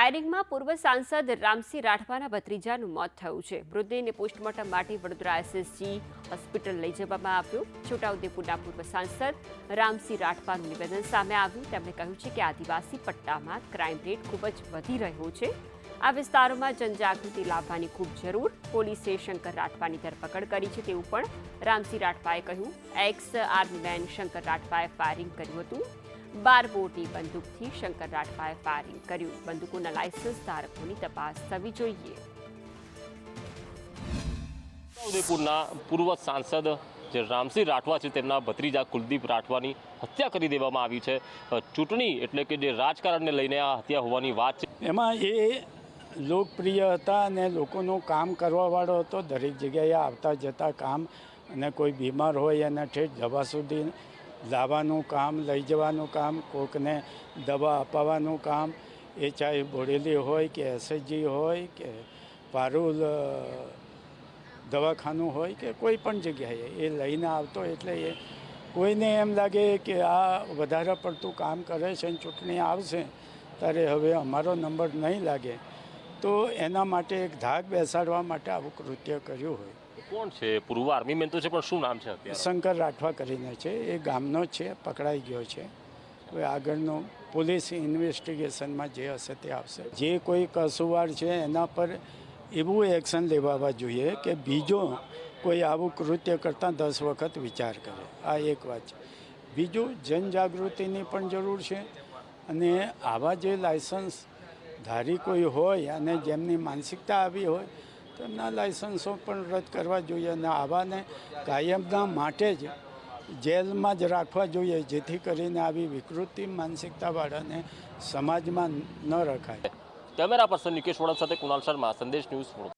ફાયરિંગમાં પૂર્વ સાંસદ રામસિંહ રાઠવાના ભત્રીજાનું મોત થયું છે। મૃતદેહને પોસ્ટમોર્ટમ માટે વડોદરા એસએસજી હોસ્પિટલ લઈ જવામાં આવ્યો। છોટાઉદેપુરના પૂર્વ સાંસદ રામસિંહ રાઠવાનું નિવેદન સામે આવ્યું। તેમણે કહ્યું છે કે આદિવાસી પટ્ટામાં ક્રાઇમ રેટ ખૂબ જ વધી રહ્યો છે। આ વિસ્તારોમાં જનજાગૃતિ લાવવાની ખૂબ જરૂર। પોલીસે શંકર રાઠવાની ધરપકડ કરી છે તેવું પણ રામસિંહ રાઠવાએ કહ્યું। એક્સ આર્મીમેન શંકર રાઠવાએ ફાયરિંગ કર્યું હતું। 12 બોરની બંદૂકથી શંકર રાઠવાએ ફાયરિંગ કર્યું। બંદૂકોના લાયસન્સ ધારકોની તપાસ થવી જોઈએ। ઉદયપુરના પૂર્વ સાંસદ જે રામસિંહ રાઠવા છે તેમના ભત્રીજા કુલદીપ રાઠવાની હત્યા કરી દેવામાં આવી છે। ચૂંટણી એટલે કે જે રાજકારણને લઈને આ હત્યા હોવાની વાત છે। એમાં એ લોકપ્રિય હતા અને લોકોનું કામ કરવાવાળો હતો। દરેક જગ્યાએ આવતા જતા કામ અને કોઈ બીમાર હોય એને ઠેઠ દવા સુધી લાવવાનું કામ, લઈ જવાનું કામ, કોઈકને દવા અપાવવાનું કામ, એ ચાહે બોડેલી હોય કે એસએચજી હોય કે પારુલ દવાખાનું હોય કે કોઈ પણ જગ્યાએ એ લઈને આવતો। એટલે એ કોઈને એમ લાગે કે આ વધારે પડતું કામ કરે છે અને ચૂંટણી આવશે ત્યારે હવે અમારો નંબર નહીં લાગે, તો એના માટે એક ધાક બેસાડવા માટે આવું કૃત્ય કર્યું હોય। કોણ છે? પૂર્વ આર્મી મેન તો છે, પણ શું નામ છે અત્યારે? શંકર રાઠવા કરીને છે, એ ગામનો છે, પકડાઈ ગયો છે। હવે આગળનું પોલીસ ઇન્વેસ્ટિગેશનમાં જે હશે તે આવશે। જે કોઈ કસૂરવાર છે એના પર એવું એક્શન લેવા જોઈએ કે બીજો કોઈ આવું કૃત્ય કરતાં 10 વખત વિચાર કરે। આ એક વાત છે। બીજું, જનજાગૃતિની પણ જરૂર છે અને આવા જે લાયસન્સ ધારી કોઈ હોય અને જેમની માનસિકતા આવી હોય તેમના લાયસન્સો પણ રદ કરવા જોઈએ અને આવાને કાયમના માટે જ જેલમાં જ રાખવા જોઈએ, જેથી કરીને આવી વિકૃતિ માનસિકતાવાળાને સમાજમાં ન રખાય। કેમેરા પર્સન નિકેશ વડોદ સાથે કુણાલ શર્મા, સંદેશ ન્યૂઝ।